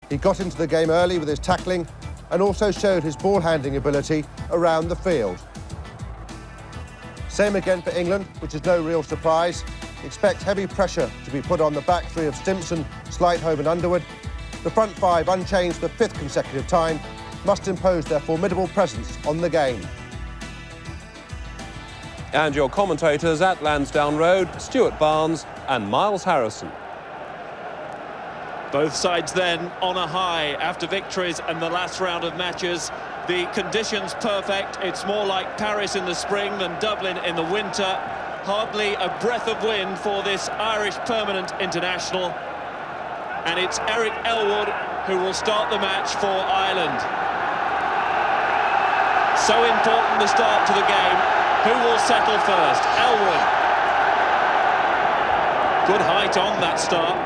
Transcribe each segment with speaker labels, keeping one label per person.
Speaker 1: He got into the game early with his tackling and also showed his ball-handling ability around the field. Same again for England, which is no real surprise. Expect heavy pressure to be put on the back three of Stimpson, Slightholme and Underwood. The front five, unchanged for the fifth consecutive time, must impose their formidable presence on the game.
Speaker 2: And your commentators at Lansdowne Road, Stuart Barnes and Miles Harrison.
Speaker 3: Both sides then on a high after victories in the last round of matches. The conditions perfect. It's more like Paris in the spring than Dublin in the winter. Hardly a breath of wind for this Irish permanent international. And it's Eric Elwood who will start the match for Ireland. So important the start to the game. Who will settle first? Elwood. Good height on that start.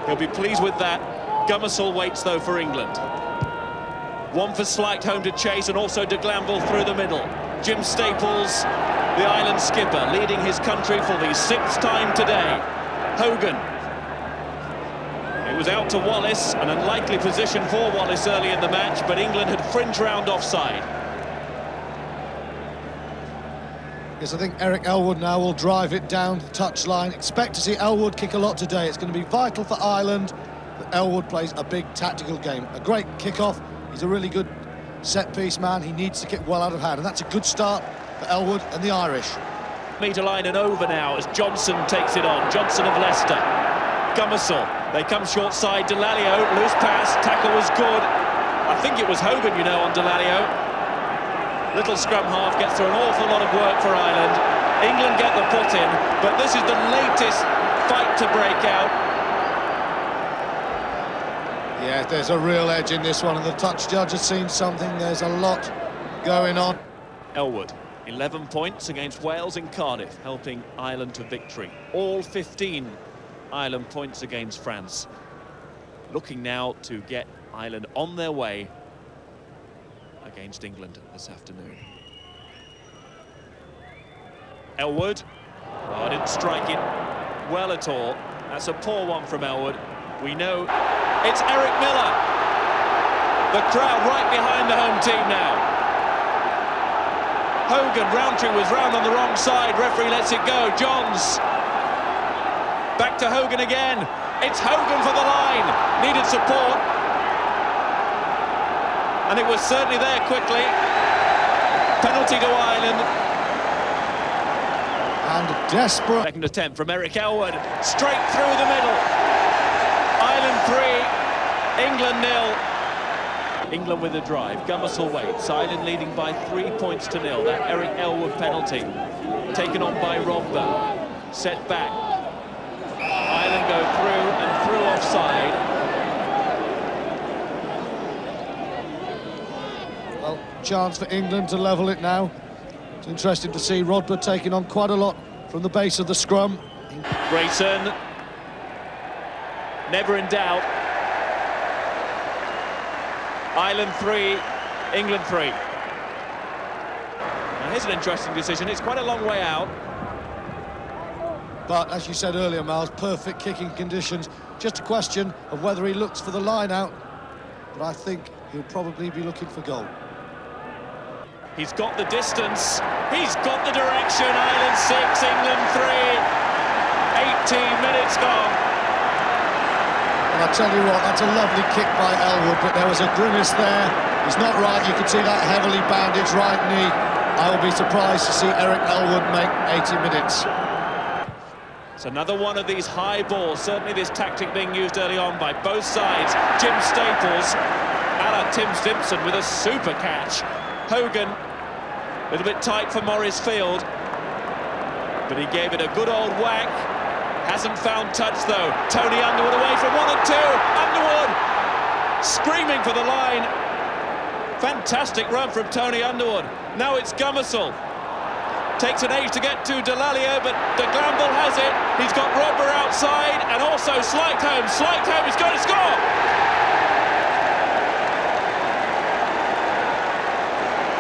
Speaker 3: He'll be pleased with that. Gummersall waits, though, for England. One for Slightholme to chase, and also de Glanville through the middle. Jim Staples, the Ireland skipper, leading his country for the sixth time today. Hogan. It was out to Wallace, an unlikely position for Wallace early in the match, but England had fringed round offside.
Speaker 4: Yes, I think Eric Elwood now will drive it down the touchline. Expect to see Elwood kick a lot today. It's going to be vital for Ireland that Elwood plays a big tactical game. A great kick-off. He's a really good set-piece man. He needs to kick well out of hand, and that's a good start for Elwood and the Irish.
Speaker 3: Metre line and over now as Johnson takes it on. Johnson of Leicester. Gummersall. They come short side. Delalio, loose pass. Tackle was good. I think it was Hogan, you know, on Delalio. Little scrum half gets through an awful lot of work for Ireland. England get the put in, but this is the latest fight to break out.
Speaker 4: Yeah, there's a real edge in this one, and the touch judge has seen something. There's a lot going on.
Speaker 3: Elwood, 11 points against Wales in Cardiff, helping Ireland to victory. All 15 Ireland points against France. Looking now to get Ireland on their way against England this afternoon. Elwood, oh, didn't strike it well at all. That's a poor one from Elwood. We know it's Eric Miller. The crowd right behind the home team now. Hogan, Rowntree was round on the wrong side. Referee lets it go. Johns. Back to Hogan again. It's Hogan for the line. Needed support. And it was certainly there quickly. Penalty to Ireland.
Speaker 4: And desperate.
Speaker 3: Second attempt from Eric Elwood. Straight through the middle. Ireland 3, England 0. England with a drive. Gummersall waits. Ireland leading by 3 points to 0. That Eric Elwood penalty taken on by Rogba. Set back. Ireland go through and through offside.
Speaker 4: Chance for England to level it now. It's interesting to see Rodber taking on quite a lot from the base of the scrum.
Speaker 3: Grayson, never in doubt. Ireland 3, England 3. Now here's an interesting decision. It's quite a long way out.
Speaker 4: But as you said earlier, Miles, perfect kicking conditions. Just a question of whether he looks for the line out. But I think he'll probably be looking for goal.
Speaker 3: He's got the distance, he's got the direction. Ireland 6, England 3, 18 minutes gone.
Speaker 4: And I tell you what, that's a lovely kick by Elwood, but there was a grimace there. He's not right, you can see that heavily bandaged right knee. I will be surprised to see Eric Elwood make 80 minutes.
Speaker 3: It's another one of these high balls, certainly this tactic being used early on by both sides. Jim Staples, a la Tim Stimpson with a super catch. Hogan, a little bit tight for Morris Field, but he gave it a good old whack. Hasn't found touch though. Tony Underwood away from 1 and 2. Underwood screaming for the line. Fantastic run from Tony Underwood. Now it's Gummersall. Takes an age to get to Delalio, but de Glanville has it. He's got Rodber outside, and also Slightholme. Slightholme is going to score.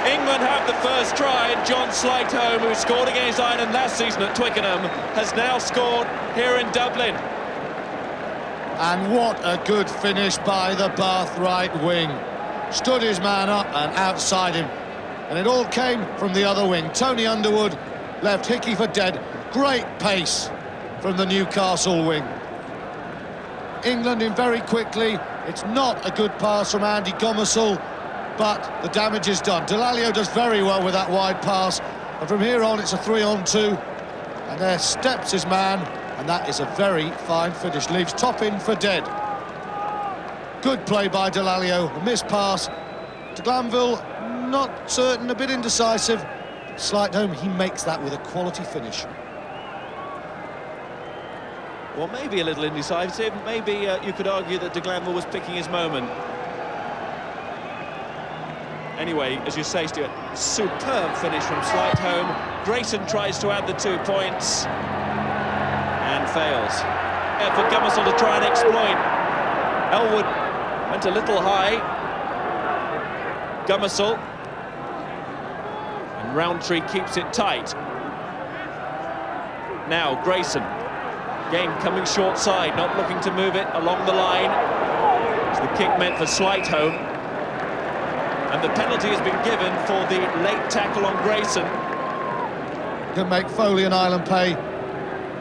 Speaker 3: England have the first try, and John Slightholme, who scored against Ireland last season at Twickenham, has now scored here in Dublin.
Speaker 4: And what a good finish by the Bath right wing. Stood his man up and outside him. And it all came from the other wing. Tony Underwood left Hickey for dead. Great pace from the Newcastle wing. England in very quickly. It's not a good pass from Andy Gomersall, but the damage is done. Delalio does very well with that wide pass. And from here on, it's a 3-on-2. And there steps his man. And that is a very fine finish. Leaves Toppin for dead. Good play by Delalio. A missed pass to Glanville. Not certain, a bit indecisive. Slightholme, he makes that with a quality finish.
Speaker 3: Well, maybe a little indecisive. Maybe you could argue that de Glanville was picking his moment. Anyway, as you say, Stuart, superb finish from Slightholme. Grayson tries to add the 2 points and fails. For Gomersall to try and exploit. Elwood went a little high. Gomersall. And Rowntree keeps it tight. Now Grayson. Game coming short side, not looking to move it along the line. It's the kick meant for Slightholme. And the penalty has been given for the late tackle on Grayson.
Speaker 4: Can make Foley and Ireland pay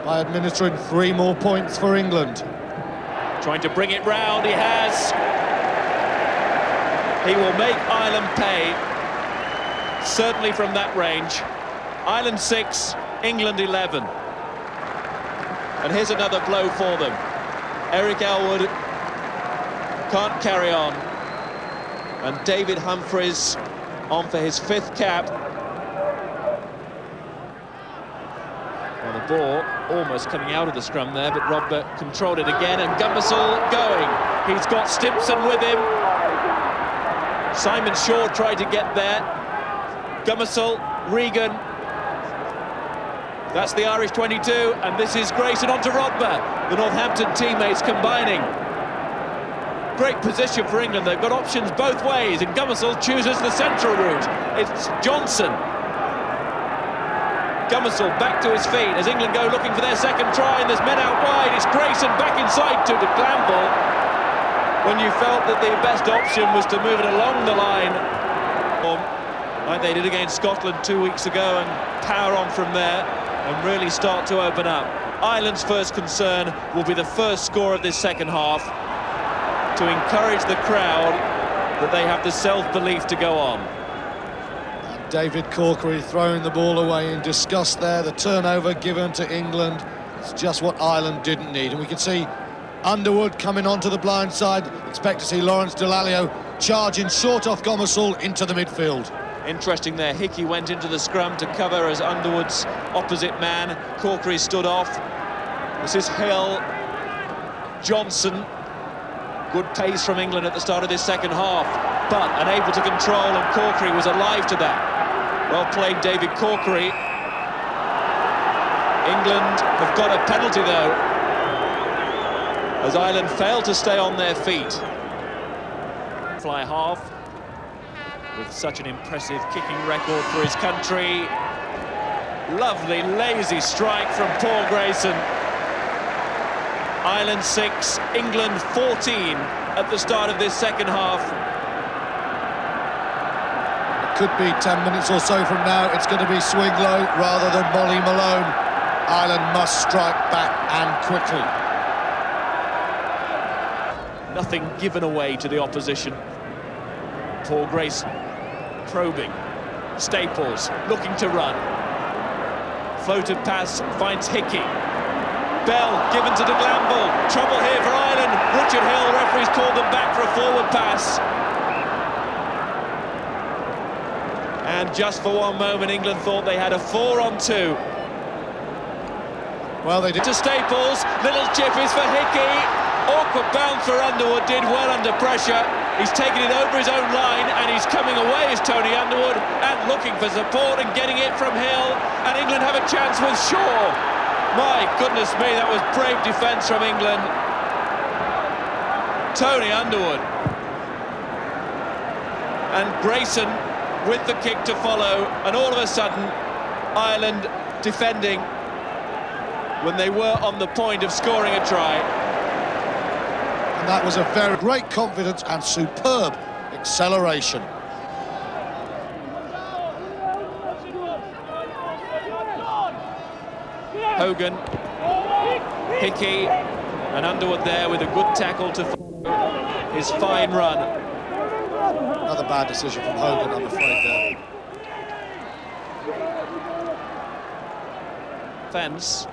Speaker 4: by administering 3 more points for England.
Speaker 3: Trying to bring it round, he has. He will make Ireland pay, certainly from that range. Ireland 6, England 11. And here's another blow for them. Eric Elwood can't carry on. And David Humphreys on for his 5th cap. Well, the ball almost coming out of the scrum there, but Rodber controlled it again, and Gomersall going. He's got Stimpson with him. Simon Shaw tried to get there. Gomersall, Regan. That's the Irish 22, and this is Grayson onto Rodber. The Northampton teammates combining. Great position for England. They've got options both ways, and Gomersall chooses the central route. It's Johnson. Gomersall back to his feet as England go looking for their second try, and there's men out wide. It's Grayson back inside to de Glanville. When you felt that the best option was to move it along the line, like they did against Scotland 2 weeks ago, and power on from there and really start to open up. Ireland's first concern will be the first score of this second half, to encourage the crowd that they have the self-belief to go on.
Speaker 4: And David Corkery throwing the ball away in disgust there. The turnover given to England. It's just what Ireland didn't need. And we can see Underwood coming onto the blind side. Expect to see Lawrence Delalio charging short off Gomersall into the midfield.
Speaker 3: Interesting there, Hickey went into the scrum to cover as Underwood's opposite man. Corkery stood off. This is Hill, Johnson. Good pace from England at the start of this second half, but unable to control, and Corkery was alive to that. Well played, David Corkery. England have got a penalty though, as Ireland failed to stay on their feet. Fly half, with such an impressive kicking record for his country. Lovely, lazy strike from Paul Grayson. Ireland 6, England 14 at the start of this second half.
Speaker 4: It could be 10 minutes or so from now. It's going to be swing low rather than Molly Malone. Ireland must strike back and quickly.
Speaker 3: Nothing given away to the opposition. Paul Grayson probing. Staples looking to run. Floated pass finds Hickey. Bell given to de Glanville. Trouble here for Ireland. Richard Hill, referees called them back for a forward pass. And just for one moment, England thought they had a 4-on-2.
Speaker 4: Well, they did.
Speaker 3: To Staples, little chip is for Hickey. Awkward bounce for Underwood, did well under pressure. He's taken it over his own line, and he's coming away as Tony Underwood, and looking for support and getting it from Hill. And England have a chance with Shaw. My goodness me, that was brave defence from England. Tony Underwood. And Grayson with the kick to follow, and all of a sudden, Ireland defending when they were on the point of scoring a try.
Speaker 4: that was a very great confidence and superb acceleration.
Speaker 3: Hogan, Hickey, and Underwood there with a good tackle to follow his fine run.
Speaker 4: Another bad decision from Hogan, I'm afraid, there.
Speaker 3: Fence.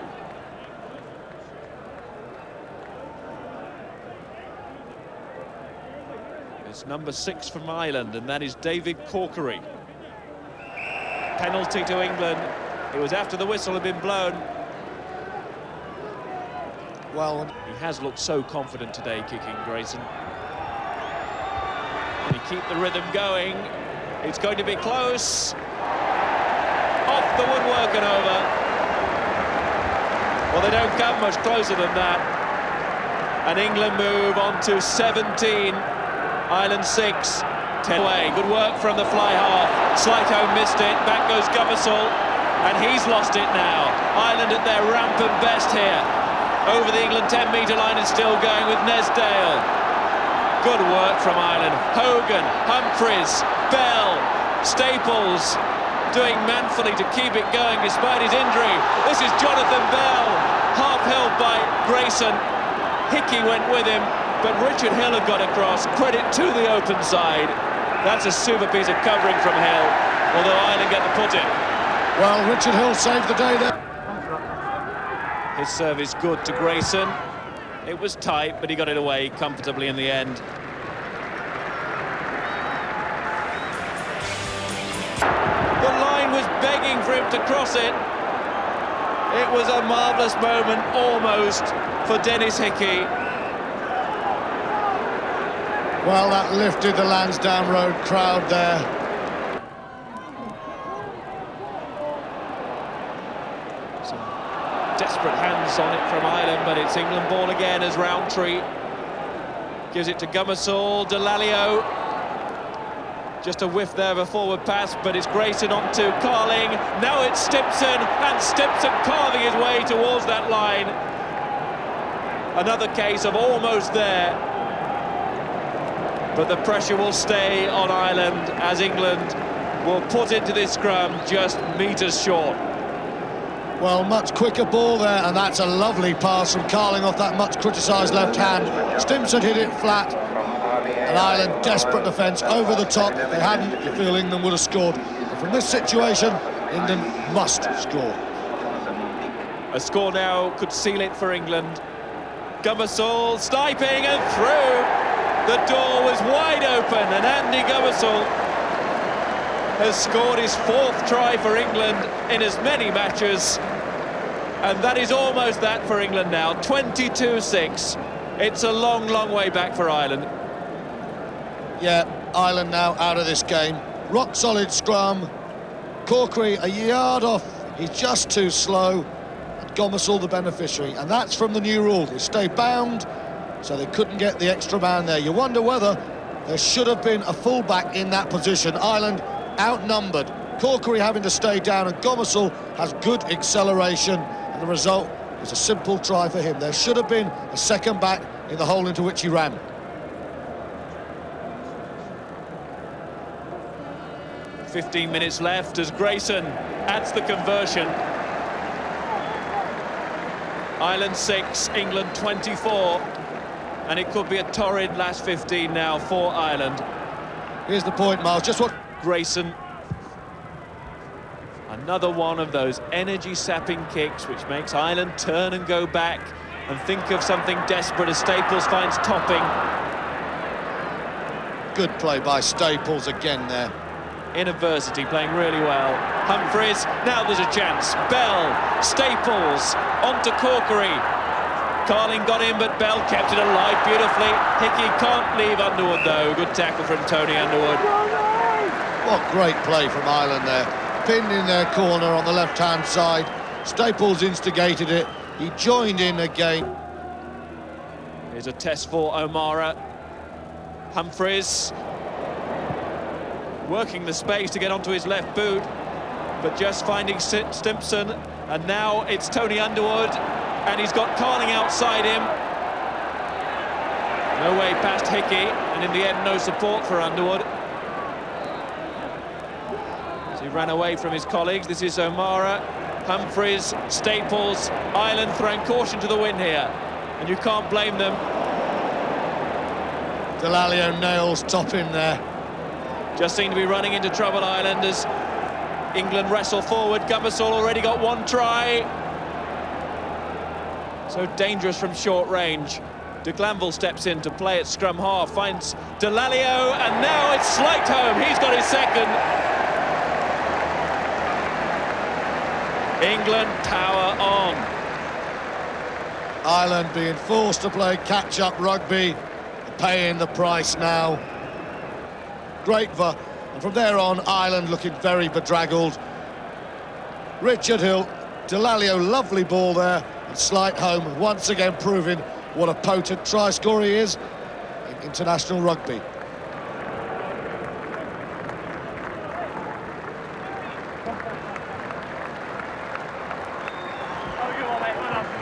Speaker 3: It's number 6 from Ireland, and that is David Corkery. Penalty to England. It was after the whistle had been blown.
Speaker 4: Well,
Speaker 3: He has looked so confident today, kicking, Grayson. Can he keep the rhythm going? It's going to be close. Off the woodwork and over. Well, they don't come much closer than that. And England move on to 17. Ireland 6. 10 away. Good work from the fly half. Sligo missed it. Back goes Gomersall. And he's lost it now. Ireland at their rampant best here. Over the England 10-metre line and still going with Nesdale. Good work from Ireland. Hogan, Humphries, Bell, Staples doing manfully to keep it going despite his injury. This is Jonathan Bell, half held by Grayson. Hickey went with him, but Richard Hill had got across. Credit to the open side. That's a super piece of covering from Hill, although Ireland get the put in.
Speaker 4: well, Richard Hill saved the day there.
Speaker 3: His service good to Grayson. It was tight, but he got it away comfortably in the end. The line was begging for him to cross it. It was a marvellous moment, almost, for Dennis Hickey.
Speaker 4: Well, that lifted the Lansdowne Road crowd there.
Speaker 3: Some desperate hands on it from Ireland, but it's England ball again as Rowntree gives it to Gomersall. Delalio, just a whiff there of a forward pass, but it's Grayson on to Carling. Now it's Stimpson, and Stimpson carving his way towards that line. Another case of almost there, but the pressure will stay on Ireland as England will put into this scrum just metres short.
Speaker 4: Well, much quicker ball there, and that's a lovely pass from Carling off that much criticised left hand. Stimpson hit it flat, and Ireland desperate defence over the top. If they hadn't, you feel England would have scored. But from this situation, England must score.
Speaker 3: A score now could seal it for England. Gomersall sniping and through. The door was wide open, and Andy Gomersall has scored his 4th try for England in as many matches, and that is almost that for England now. 22-6. It's a long, long way back for Ireland.
Speaker 4: Yeah, Ireland now out of this game. Rock solid scrum. Corkery a yard off. He's just too slow. And Gomersall the beneficiary, and that's from the new rule. They stay bound, so they couldn't get the extra man there. You wonder whether there should have been a fullback in that position. Ireland outnumbered. Corkery having to stay down, and Gomersall has good acceleration, and the result was a simple try for him. There should have been a second back in the hole into which he ran.
Speaker 3: .15 minutes left as Grayson adds the conversion. Ireland 6, England 24, and it could be a torrid last 15 now for Ireland.
Speaker 4: Here's the point, Miles, just what...
Speaker 3: Grayson, another one of those energy-sapping kicks which makes Ireland turn and go back and think of something desperate as Staples finds Topping.
Speaker 4: Good play by Staples again there.
Speaker 3: In adversity, playing really well. Humphries, now there's a chance. Bell, Staples, onto Corkery. Carling got in, but Bell kept it alive beautifully. Hickey can't leave Underwood, though. Good tackle from Tony Underwood.
Speaker 4: What great play from Ireland there. Pinned in their corner on the left-hand side. Staples instigated it. He joined in again.
Speaker 3: Here's a test for O'Mara. Humphries working the space to get onto his left boot, but just finding Stimpson, and now it's Tony Underwood, and he's got Carling outside him. No way past Hickey, and in the end, no support for Underwood. As he ran away from his colleagues, this is O'Mara, Humphreys, Staples, Ireland throwing caution to the wind here, and you can't blame them.
Speaker 4: Delalio nails top in there.
Speaker 3: Just seem to be running into trouble, Ireland, as England wrestle forward. Gummersall already got one try. So dangerous from short range. De Glanville steps in to play at scrum half, finds Delalio, and now it's Slightholme. He's got his second. England power on.
Speaker 4: Ireland being forced to play catch-up rugby, paying the price now. Great and from there on, Ireland looking very bedraggled. Richard Hill, Delalio, lovely ball there, and Slightholme once again proving what a potent try scorer he is in international rugby.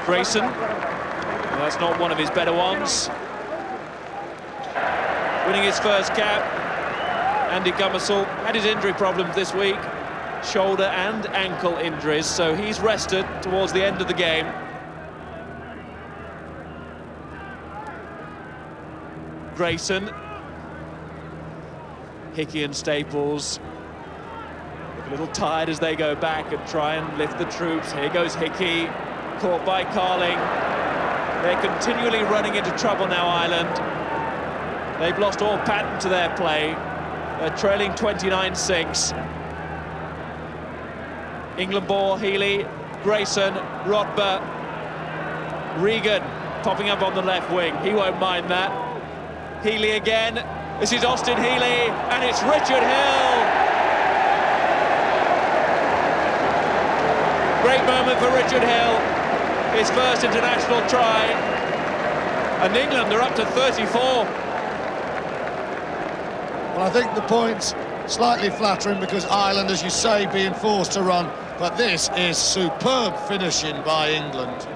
Speaker 3: Grayson, well, that's not one of his better ones. Winning his first cap. Andy Gummersall had his injury problems this week, shoulder and ankle injuries, so he's rested towards the end of the game. Grayson, Hickey and Staples look a little tired as they go back and try and lift the troops. Here goes Hickey, caught by Carling. They're continually running into trouble now, Ireland. They've lost all pattern to their play. They're trailing 29-6. England ball, Healy, Grayson, Rodber, Regan popping up on the left wing. He won't mind that. Healy again. This is Austin Healy, and it's Richard Hill. Great moment for Richard Hill. His first international try. And England are up to 34.
Speaker 4: Well, I think the point's slightly flattering because Ireland, as you say, being forced to run. But this is superb finishing by England.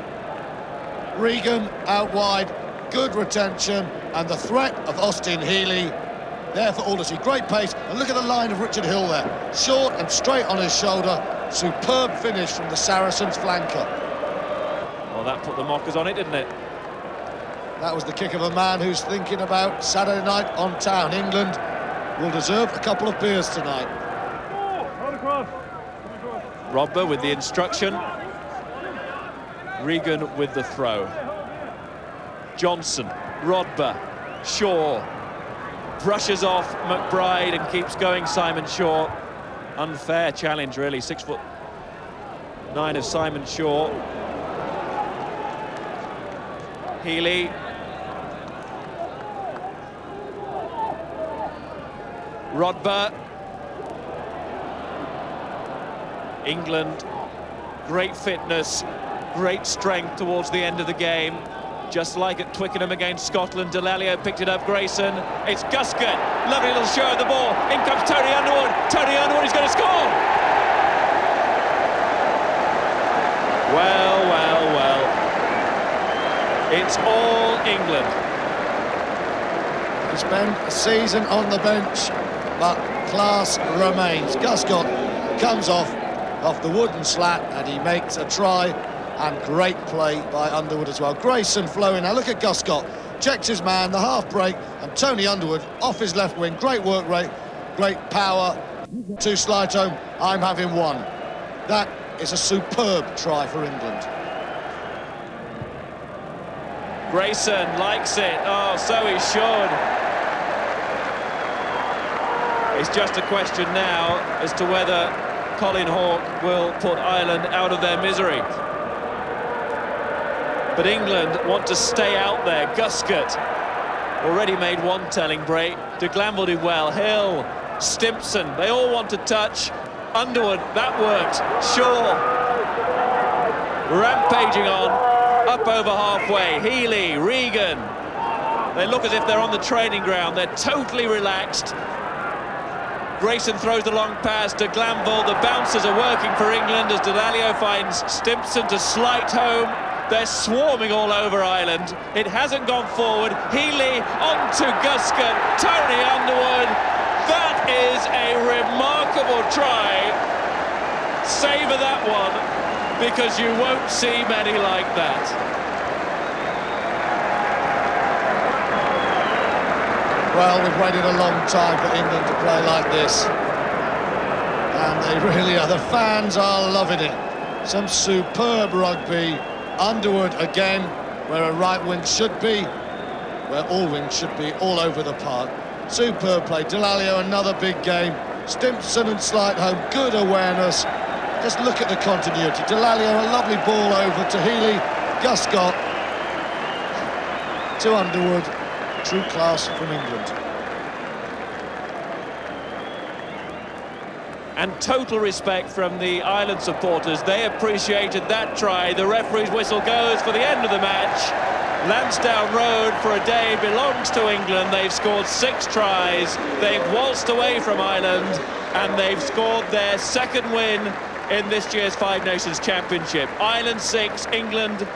Speaker 4: Regan out wide, good retention, and the threat of Austin Healy there for all to see. Great pace, and look at the line of Richard Hill there. Short and straight on his shoulder. Superb finish from the Saracens flanker.
Speaker 3: Well, that put the mockers on it, didn't it?
Speaker 4: That was the kick of a man who's thinking about Saturday night on town. England will deserve a couple of beers tonight.
Speaker 3: Rodber with the instruction. Regan with the throw. Johnson, Rodber, Shaw. Brushes off McBride and keeps going Simon Shaw. Unfair challenge, really. 6'9" of Simon Shaw. Healy. Rodber. England, great fitness, great strength towards the end of the game. Just like at Twickenham against Scotland, Delalio picked it up, Grayson. It's Guscott, lovely little show of the ball. In comes Tony Underwood. Tony Underwood is going to score. Well, well, well. It's all England.
Speaker 4: He spent a season on the bench, but class remains. Guscott comes off the wooden slat and he makes a try, and great play by Underwood as well. Grayson flowing. Now look at Guscott, checks his man, the half break, and Tony Underwood off his left wing. Great work rate, great power to Slightholme. I'm having one. That is a superb try for England.
Speaker 3: Grayson likes it. Oh, so he should. It's just a question now as to whether Colin Hawke will put Ireland out of their misery. But England want to stay out there. Guscott already made one telling break. De Glanville did well. Hill, Stimpson, they all want to touch. Underwood, that worked. Shaw, rampaging on, up over halfway. Healy, Regan. They look as if they're on the training ground. They're totally relaxed. Grayson throws the long pass to Glanville. The bouncers are working for England as Delalio finds Stimpson to Slightholme. They're swarming all over Ireland. It hasn't gone forward. Healy on to Guscott, Tony Underwood. That is a remarkable try. Savour that one, because you won't see many like that.
Speaker 4: Well, we've waited a long time for England to play like this. And they really are. The fans are loving it. Some superb rugby. Underwood again, where a right wing should be, where all wings should be, all over the park. Superb play. Delalio, another big game. Stimpson and Slightholme, good awareness. Just look at the continuity. Delalio, a lovely ball over to Healy. Guscott to Underwood. True class from England.
Speaker 3: And total respect from the Ireland supporters. They appreciated that try. The referee's whistle goes for the end of the match. Lansdowne Road for a day belongs to England. They've scored 6 tries. They've waltzed away from Ireland, and they've scored their second win in this year's Five Nations Championship. Ireland 6, England